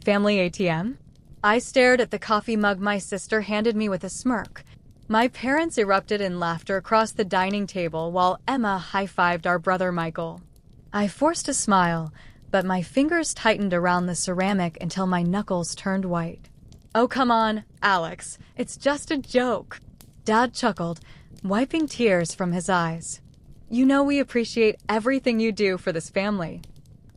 Family ATM? I stared at the coffee mug my sister handed me with a smirk. My parents erupted in laughter across the dining table while Emma high-fived our brother Michael. I forced a smile, but my fingers tightened around the ceramic until my knuckles turned white. "Oh, come on, Alex. It's just a joke." Dad chuckled, wiping tears from his eyes. "You know we appreciate everything you do for this family."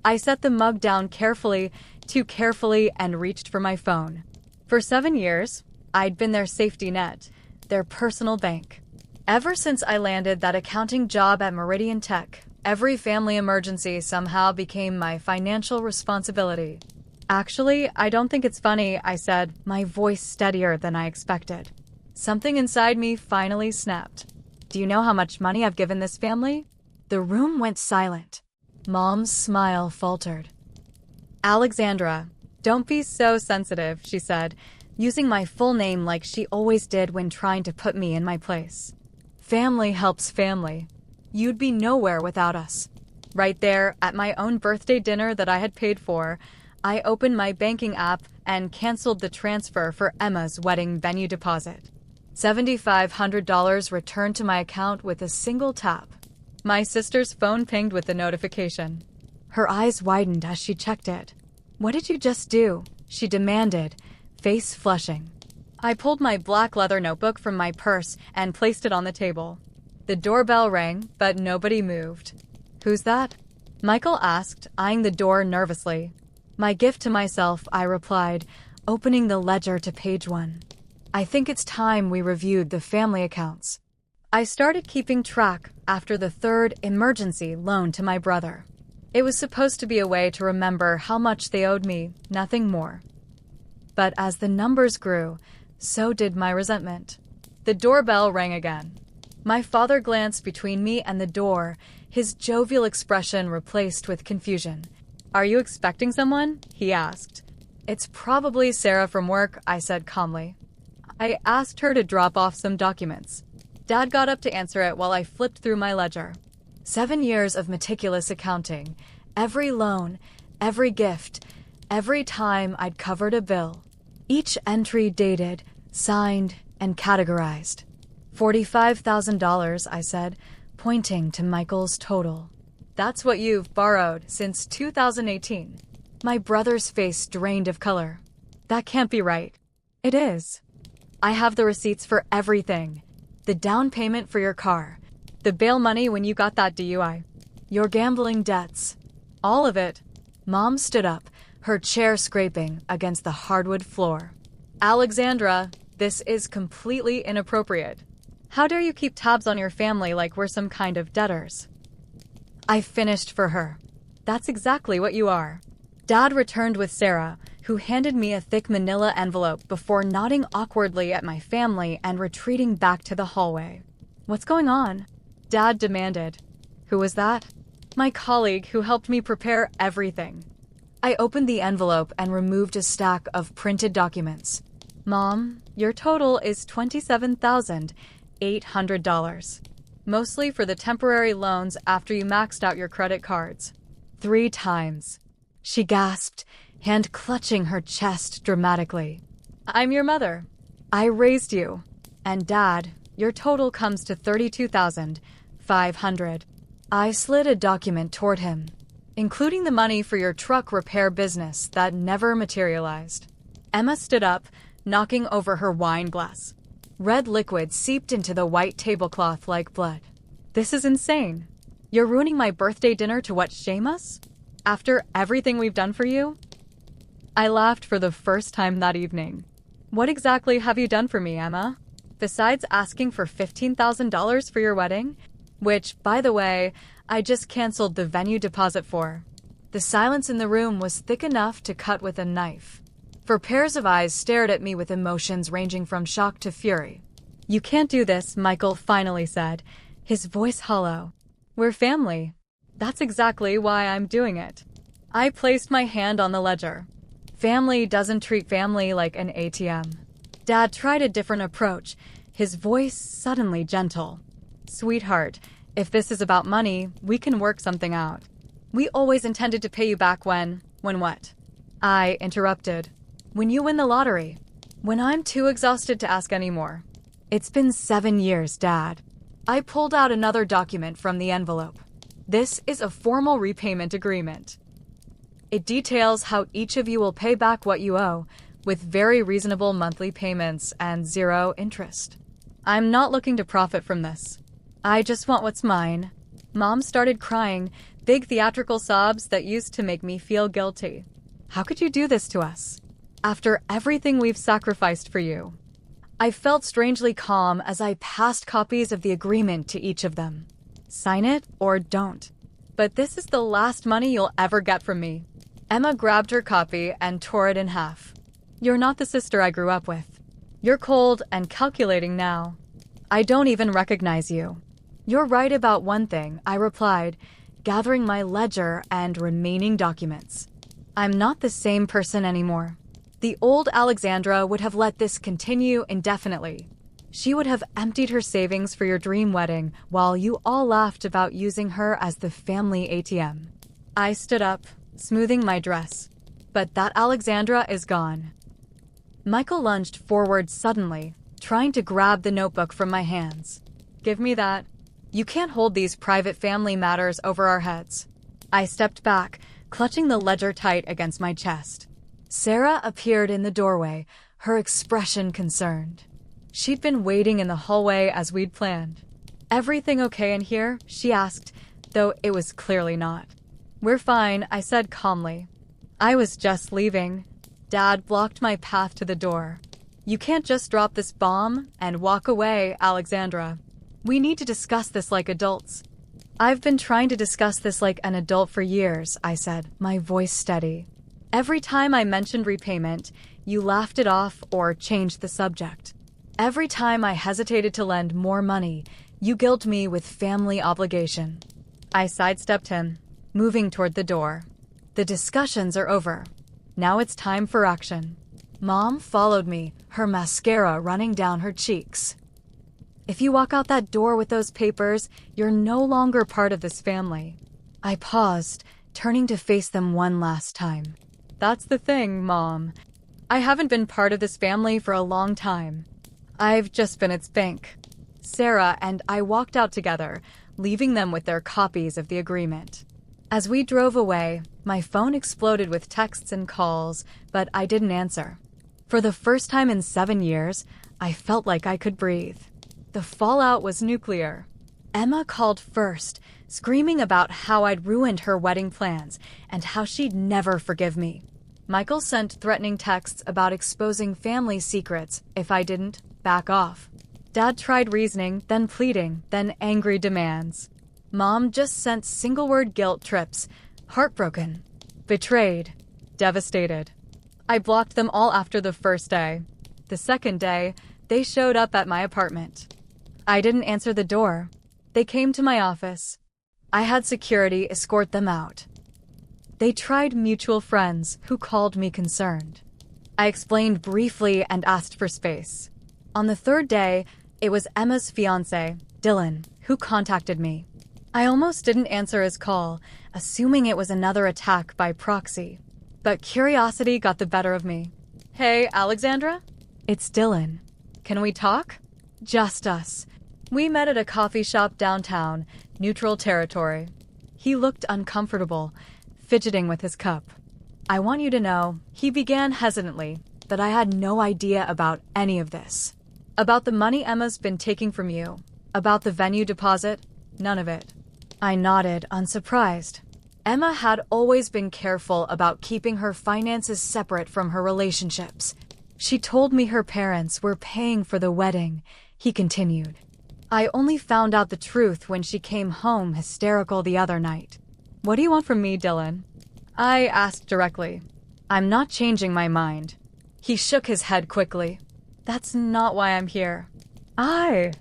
I set the mug down carefully, too carefully, and reached for my phone. For 7 years, I'd been their safety net, their personal bank. Ever since I landed that accounting job at Meridian Tech, every family emergency somehow became my financial responsibility. "Actually, I don't think it's funny," I said, my voice steadier than I expected. Something inside me finally snapped. "Do you know how much money I've given this family?" The room went silent. Mom's smile faltered. "Alexandra, don't be so sensitive," she said, using my full name like she always did when trying to put me in my place. "Family helps family. You'd be nowhere without us." Right there, at my own birthday dinner that I had paid for, I opened my banking app and canceled the transfer for Emma's wedding venue deposit. $7,500 returned to my account with a single tap. My sister's phone pinged with the notification. Her eyes widened as she checked it. "What did you just do?" she demanded, face flushing. I pulled my black leather notebook from my purse and placed it on the table. The doorbell rang, but nobody moved. "Who's that?" Michael asked, eyeing the door nervously. "My gift to myself," I replied, opening the ledger to page 1. "I think it's time we reviewed the family accounts." I started keeping track after the third emergency loan to my brother. It was supposed to be a way to remember how much they owed me, nothing more. But as the numbers grew, so did my resentment. The doorbell rang again. My father glanced between me and the door, his jovial expression replaced with confusion. "Are you expecting someone?" he asked. "It's probably Sarah from work," I said calmly. I asked her to drop off some documents. Dad got up to answer it while I flipped through my ledger. 7 years of meticulous accounting. Every loan, every gift, every time I'd covered a bill. Each entry dated, signed, and categorized. $45,000, I said, pointing to Michael's total. "That's what you've borrowed since 2018. My brother's face drained of color. "That can't be right." "It is. I have the receipts for everything. The down payment for your car, the bail money when you got that DUI, your gambling debts. All of it." Mom stood up, her chair scraping against the hardwood floor. "Alexandra, this is completely inappropriate. How dare you keep tabs on your family like we're some kind of debtors?" I finished for her. "That's exactly what you are." Dad returned with Sarah, who handed me a thick manila envelope before nodding awkwardly at my family and retreating back to the hallway. "What's going on?" Dad demanded. "Who was that?" "My colleague who helped me prepare everything." I opened the envelope and removed a stack of printed documents. "Mom, your total is $27,800. Mostly for the temporary loans after you maxed out your credit cards. 3 times. She gasped, hand clutching her chest dramatically. "I'm your mother. I raised you. And Dad, your total comes to $32,500. I slid a document toward him, including the money for your truck repair business that never materialized. Emma stood up, knocking over her wine glass. Red liquid seeped into the white tablecloth like blood. "This is insane. You're ruining my birthday dinner to what, shame us? After everything we've done for you?" I laughed for the first time that evening. "What exactly have you done for me, Emma? Besides asking for $15,000 for your wedding? Which, by the way, I just canceled the venue deposit for." The silence in the room was thick enough to cut with a knife. For pairs of eyes stared at me with emotions ranging from shock to fury. "You can't do this," Michael finally said, his voice hollow. "We're family. That's exactly why I'm doing it." I placed my hand on the ledger. Family doesn't treat family like an ATM. Dad tried a different approach, his voice suddenly gentle. "Sweetheart, if this is about money, we can work something out. We always intended to pay you back when what?" I interrupted. When you win the lottery. When I'm too exhausted to ask anymore. It's been 7 years, Dad. I pulled out another document from the envelope. This is a formal repayment agreement. It details how each of you will pay back what you owe, with very reasonable monthly payments and 0 interest. I'm not looking to profit from this. I just want what's mine. Mom started crying, big theatrical sobs that used to make me feel guilty. How could you do this to us? After everything we've sacrificed for you. I felt strangely calm as I passed copies of the agreement to each of them. Sign it or don't. But this is the last money you'll ever get from me. Emma grabbed her copy and tore it in half. You're not the sister I grew up with. You're cold and calculating now. I don't even recognize you. You're right about one thing, I replied, gathering my ledger and remaining documents. I'm not the same person anymore. The old Alexandra would have let this continue indefinitely. She would have emptied her savings for your dream wedding while you all laughed about using her as the family ATM. I stood up, smoothing my dress. But that Alexandra is gone. Michael lunged forward suddenly, trying to grab the notebook from my hands. Give me that. You can't hold these private family matters over our heads. I stepped back, clutching the ledger tight against my chest. Sarah appeared in the doorway, her expression concerned. She'd been waiting in the hallway as we'd planned. Everything okay in here? She asked, though it was clearly not. We're fine, I said calmly. I was just leaving. Dad blocked my path to the door. You can't just drop this bomb and walk away, Alexandra. We need to discuss this like adults. I've been trying to discuss this like an adult for years, I said, my voice steady. Every time I mentioned repayment, you laughed it off or changed the subject. Every time I hesitated to lend more money, you guilted me with family obligation. I sidestepped him, moving toward the door. The discussions are over. Now it's time for action. Mom followed me, her mascara running down her cheeks. If you walk out that door with those papers, you're no longer part of this family. I paused, turning to face them one last time. That's the thing, Mom. I haven't been part of this family for a long time. I've just been its bank. Sarah and I walked out together, leaving them with their copies of the agreement. As we drove away, my phone exploded with texts and calls, but I didn't answer. For the first time in 7 years, I felt like I could breathe. The fallout was nuclear. Emma called first, screaming about how I'd ruined her wedding plans and how she'd never forgive me. Michael sent threatening texts about exposing family secrets if I didn't back off. Dad tried reasoning, then pleading, then angry demands. Mom just sent single-word guilt trips, heartbroken, betrayed, devastated. I blocked them all after the first day. The second day, they showed up at my apartment. I didn't answer the door. They came to my office. I had security escort them out. They tried mutual friends who called me concerned. I explained briefly and asked for space. On the third day, it was Emma's fiancé, Dylan, who contacted me. I almost didn't answer his call, assuming it was another attack by proxy. But curiosity got the better of me. Hey, Alexandra? It's Dylan. Can we talk? Just us. We met at a coffee shop downtown, neutral territory. He looked uncomfortable, fidgeting with his cup. I want you to know, he began hesitantly, that I had no idea about any of this. About the money Emma's been taking from you. About the venue deposit. None of it. I nodded, unsurprised. Emma had always been careful about keeping her finances separate from her relationships. She told me her parents were paying for the wedding, he continued. I only found out the truth when she came home hysterical the other night. What do you want from me, Dylan? I asked directly. I'm not changing my mind. He shook his head quickly. That's not why I'm here. I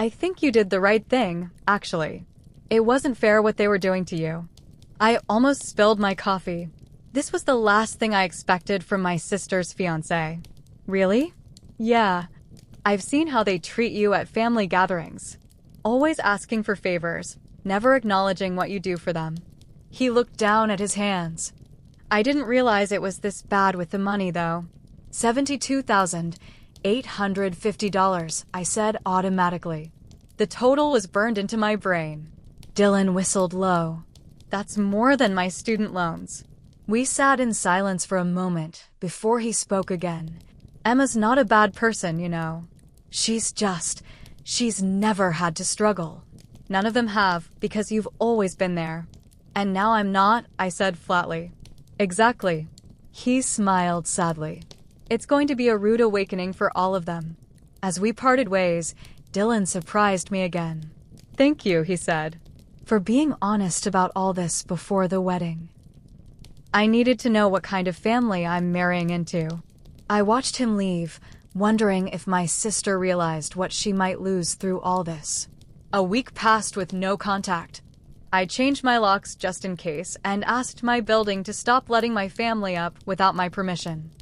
think you did the right thing, actually. It wasn't fair what they were doing to you. I almost spilled my coffee. This was the last thing I expected from my sister's fiancé. Really? Yeah. I've seen how they treat you at family gatherings. Always asking for favors, never acknowledging what you do for them. He looked down at his hands. I didn't realize it was this bad with the money, though. $72,850, I said automatically. The total was burned into my brain. Dylan whistled low. That's more than my student loans. We sat in silence for a moment before he spoke again. Emma's not a bad person, you know. She's never had to struggle. None of them have, because you've always been there. And now I'm not, I said flatly. Exactly. He smiled sadly. It's going to be a rude awakening for all of them. As we parted ways, Dylan surprised me again. Thank you, he said, for being honest about all this before the wedding. I needed to know what kind of family I'm marrying into. I watched him leave, wondering if my sister realized what she might lose through all this. A week passed with no contact. I changed my locks just in case and asked my building to stop letting my family up without my permission.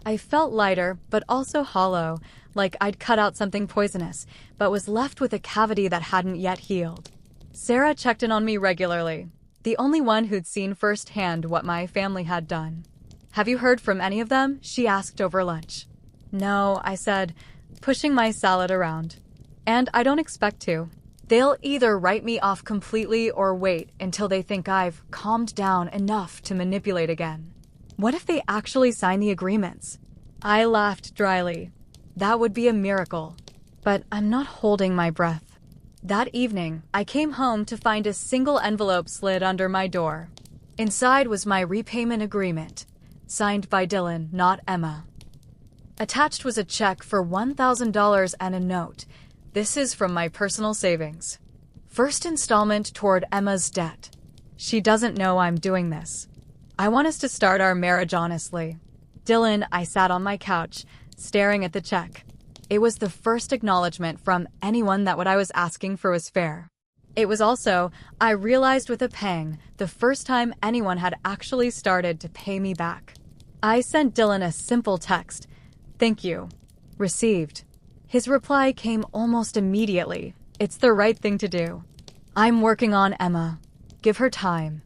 I felt lighter, but also hollow, like I'd cut out something poisonous, but was left with a cavity that hadn't yet healed. Sarah checked in on me regularly, the only one who'd seen firsthand what my family had done. Have you heard from any of them? She asked over lunch. No, I said, pushing my salad around. And I don't expect to. They'll either write me off completely or wait until they think I've calmed down enough to manipulate again. What if they actually sign the agreements? I laughed dryly. That would be a miracle. But I'm not holding my breath. That evening, I came home to find a single envelope slid under my door. Inside was my repayment agreement, signed by Dylan, not Emma. Attached was a check for $1,000 and a note. This is from my personal savings. First installment toward Emma's debt. She doesn't know I'm doing this. I want us to start our marriage honestly. Dylan, I sat on my couch, staring at the check. It was the first acknowledgement from anyone that what I was asking for was fair. It was also, I realized with a pang, the first time anyone had actually started to pay me back. I sent Dylan a simple text. Thank you. Received. His reply came almost immediately. It's the right thing to do. I'm working on Emma. Give her time.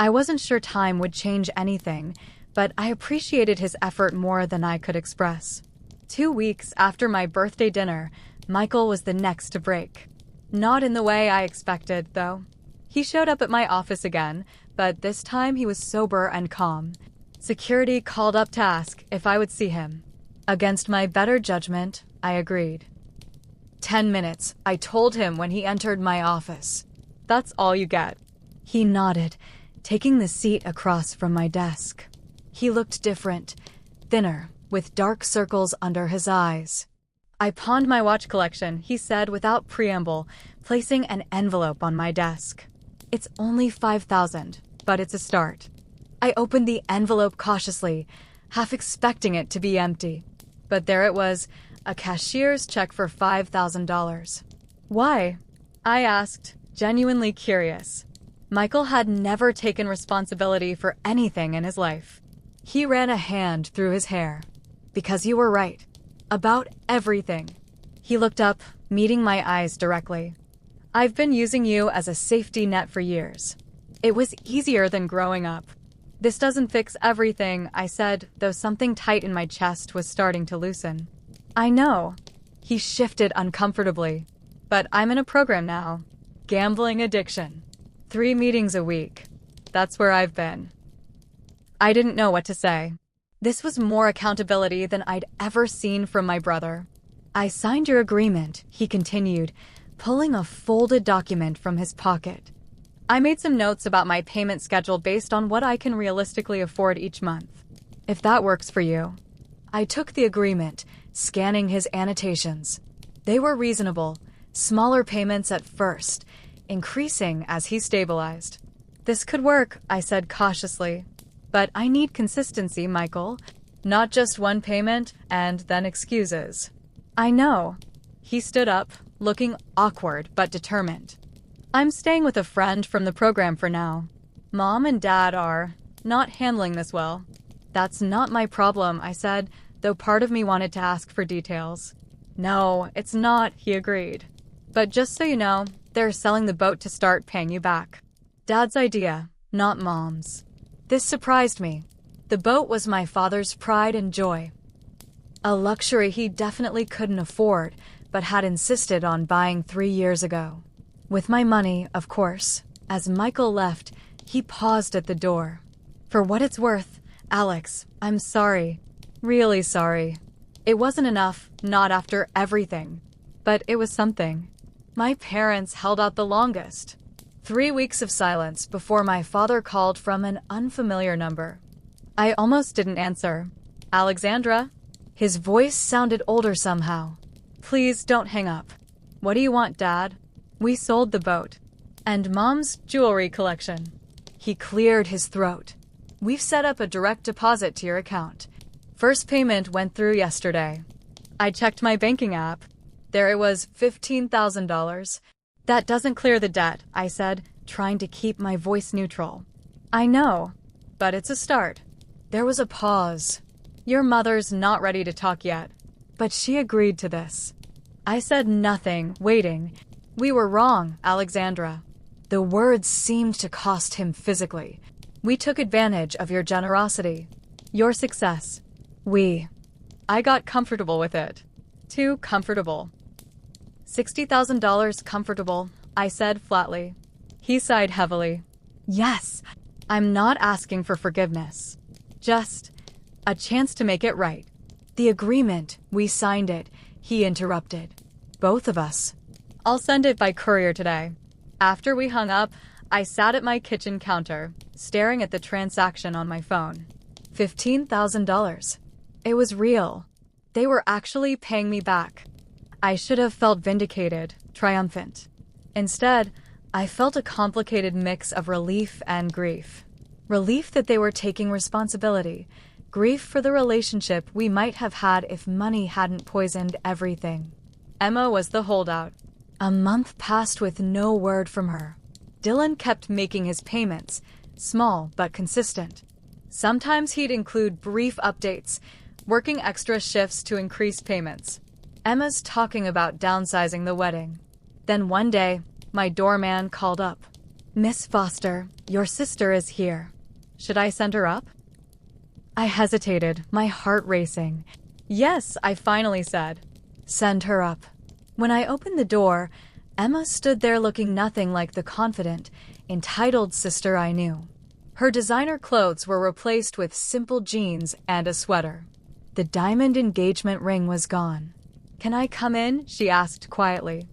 I wasn't sure time would change anything, but I appreciated his effort more than I could express. 2 weeks after my birthday dinner, Michael was the next to break. Not in the way I expected, though. He showed up at my office again, but this time he was sober and calm. Security called up to ask if I would see him. Against my better judgment, I agreed. 10 minutes, I told him when he entered my office. That's all you get. He nodded, taking the seat across from my desk. He looked different, thinner, with dark circles under his eyes. I pawned my watch collection, he said without preamble, placing an envelope on my desk. It's only $5,000, but it's a start. I opened the envelope cautiously, half expecting it to be empty. But there it was, a cashier's check for $5,000. Why? I asked, genuinely curious. Michael had never taken responsibility for anything in his life. He ran a hand through his hair. Because you were right. About everything. He looked up, meeting my eyes directly. I've been using you as a safety net for years. It was easier than growing up. This doesn't fix everything, I said, though something tight in my chest was starting to loosen. I know. He shifted uncomfortably. But I'm in a program now. Gambling addiction. 3 meetings a week. That's where I've been. I didn't know what to say. This was more accountability than I'd ever seen from my brother. I signed your agreement, he continued, pulling a folded document from his pocket. I made some notes about my payment schedule based on what I can realistically afford each month. If that works for you. I took the agreement, scanning his annotations. They were reasonable, smaller payments at first, increasing as he stabilized. This could work, I said cautiously. But I need consistency, Michael. Not just one payment and then excuses. I know. He stood up, looking awkward but determined. I'm staying with a friend from the program for now. Mom and Dad are not handling this well. That's not my problem, I said, though part of me wanted to ask for details. No, it's not, he agreed. But just so you know, they're selling the boat to start paying you back. Dad's idea, not Mom's. This surprised me. The boat was my father's pride and joy. A luxury he definitely couldn't afford, but had insisted on buying 3 years ago. With my money, of course. As Michael left, he paused at the door. For what it's worth, Alex, I'm sorry. Really sorry. It wasn't enough, not after everything. But it was something. My parents held out the longest. 3 weeks of silence before my father called from an unfamiliar number. I almost didn't answer. Alexandra? His voice sounded older somehow. Please don't hang up. What do you want, Dad? We sold the boat. And Mom's jewelry collection. He cleared his throat. We've set up a direct deposit to your account. First payment went through yesterday. I checked my banking app. There it was, $15,000. That doesn't clear the debt, I said, trying to keep my voice neutral. I know, but it's a start. There was a pause. Your mother's not ready to talk yet. But she agreed to this. I said nothing, waiting. We were wrong, Alexandra. The words seemed to cost him physically. We took advantage of your generosity. Your success. I got comfortable with it. Too comfortable. $60,000 comfortable, I said flatly. He sighed heavily. Yes, I'm not asking for forgiveness. Just a chance to make it right. The agreement, we signed it, he interrupted. Both of us. I'll send it by courier today. After we hung up, I sat at my kitchen counter, staring at the transaction on my phone. $15,000. It was real. They were actually paying me back. I should have felt vindicated, triumphant. Instead, I felt a complicated mix of relief and grief. Relief that they were taking responsibility. Grief for the relationship we might have had if money hadn't poisoned everything. Emma was the holdout. A month passed with no word from her. Dylan kept making his payments, small but consistent. Sometimes he'd include brief updates, working extra shifts to increase payments. Emma's talking about downsizing the wedding. Then one day, my doorman called up. Miss Foster, your sister is here. Should I send her up? I hesitated, my heart racing. Yes, I finally said. Send her up. When I opened the door, Emma stood there looking nothing like the confident, entitled sister I knew. Her designer clothes were replaced with simple jeans and a sweater. The diamond engagement ring was gone. Can I come in? She asked quietly.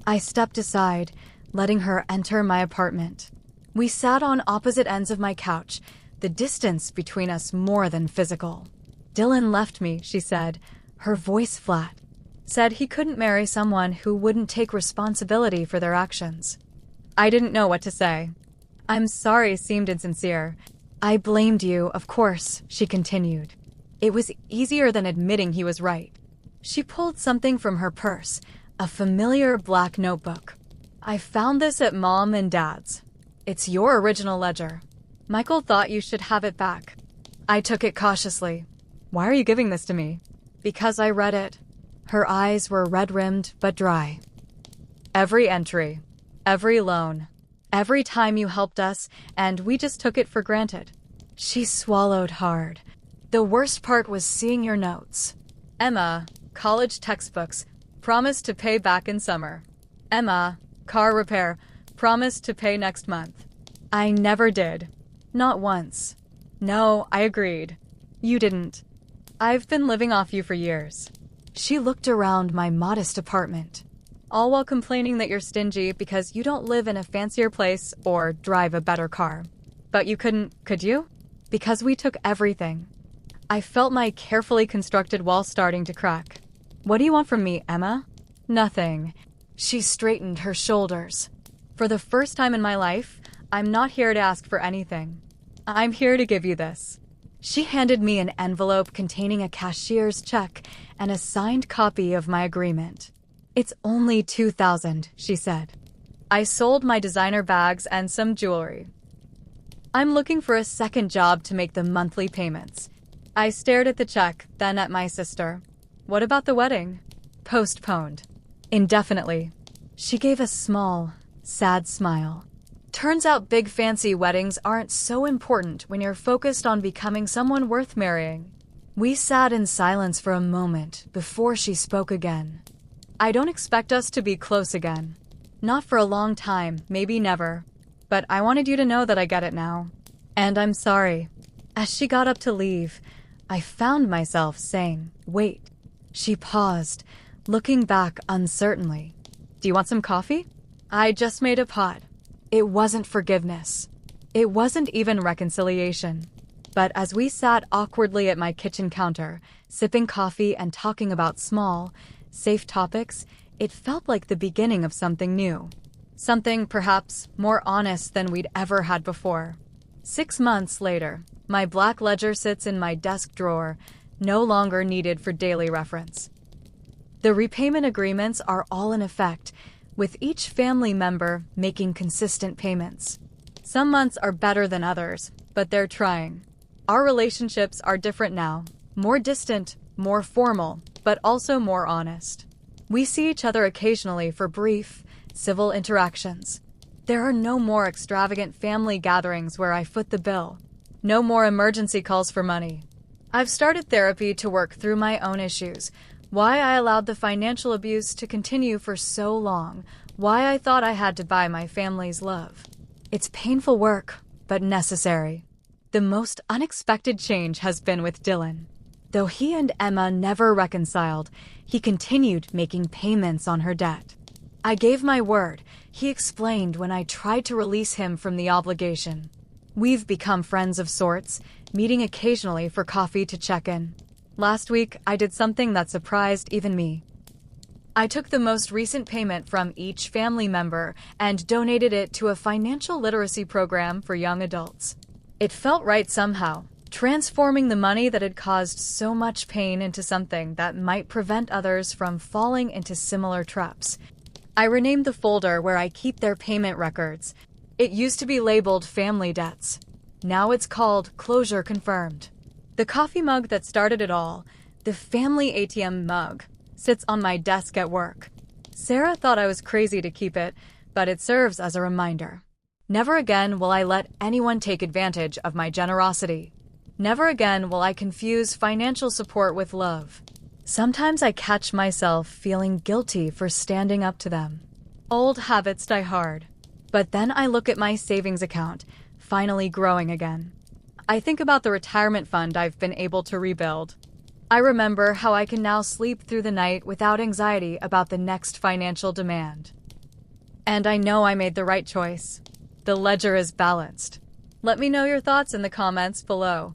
I stepped aside, letting her enter my apartment. We sat on opposite ends of my couch, the distance between us more than physical. Dylan left me, she said, her voice flat. Said he couldn't marry someone who wouldn't take responsibility for their actions. I didn't know what to say. I'm sorry seemed insincere. I blamed you, of course, she continued. It was easier than admitting he was right. She pulled something from her purse, a familiar black notebook. I found this at Mom and Dad's. It's your original ledger. Michael thought you should have it back. I took it cautiously. Why are you giving this to me? Because I read it. Her eyes were red-rimmed but dry. Every entry, every loan, every time you helped us, and we just took it for granted. She swallowed hard. The worst part was seeing your notes. Emma, college textbooks, promised to pay back in summer. Emma, car repair, promised to pay next month. I never did. Not once. No, I agreed. You didn't. I've been living off you for years. She looked around my modest apartment, all while complaining that you're stingy because you don't live in a fancier place or drive a better car. But you couldn't, could you? Because we took everything. I felt my carefully constructed wall starting to crack. What do you want from me, Emma? Nothing. She straightened her shoulders. For the first time in my life, I'm not here to ask for anything. I'm here to give you this. She handed me an envelope containing a cashier's check and a signed copy of my agreement. It's only $2,000, she said. I sold my designer bags and some jewelry. I'm looking for a second job to make the monthly payments. I stared at the check, then at my sister. What about the wedding? Postponed. Indefinitely. She gave a small, sad smile. Turns out big fancy weddings aren't so important when you're focused on becoming someone worth marrying. We sat in silence for a moment before she spoke again. I don't expect us to be close again. Not for a long time, maybe never. But I wanted you to know that I get it now. And I'm sorry. As she got up to leave, I found myself saying, "Wait." She paused, looking back uncertainly. "Do you want some coffee?" I just made a pot. It wasn't forgiveness. It wasn't even reconciliation. But as we sat awkwardly at my kitchen counter, sipping coffee and talking about small, safe topics, it felt like the beginning of something new. Something perhaps more honest than we'd ever had before. 6 months later, my black ledger sits in my desk drawer, no longer needed for daily reference. The repayment agreements are all in effect, with each family member making consistent payments. Some months are better than others, but they're trying. Our relationships are different now, more distant, more formal, but also more honest. We see each other occasionally for brief, civil interactions. There are no more extravagant family gatherings where I foot the bill. No more emergency calls for money. I've started therapy to work through my own issues, why I allowed the financial abuse to continue for so long, why I thought I had to buy my family's love. It's painful work, but necessary. The most unexpected change has been with Dylan. Though he and Emma never reconciled, he continued making payments on her debt. I gave my word, he explained when I tried to release him from the obligation. We've become friends of sorts, meeting occasionally for coffee to check in. Last week, I did something that surprised even me. I took the most recent payment from each family member and donated it to a financial literacy program for young adults. It felt right somehow, transforming the money that had caused so much pain into something that might prevent others from falling into similar traps. I renamed the folder where I keep their payment records. It used to be labeled Family Debts. Now it's called Closure Confirmed. The coffee mug that started it all, the family ATM mug, sits on my desk at work. Sarah thought I was crazy to keep it, but it serves as a reminder. Never again will I let anyone take advantage of my generosity. Never again will I confuse financial support with love. Sometimes I catch myself feeling guilty for standing up to them. Old habits die hard. But then I look at my savings account, finally growing again. I think about the retirement fund I've been able to rebuild. I remember how I can now sleep through the night without anxiety about the next financial demand. And I know I made the right choice. The ledger is balanced. Let me know your thoughts in the comments below.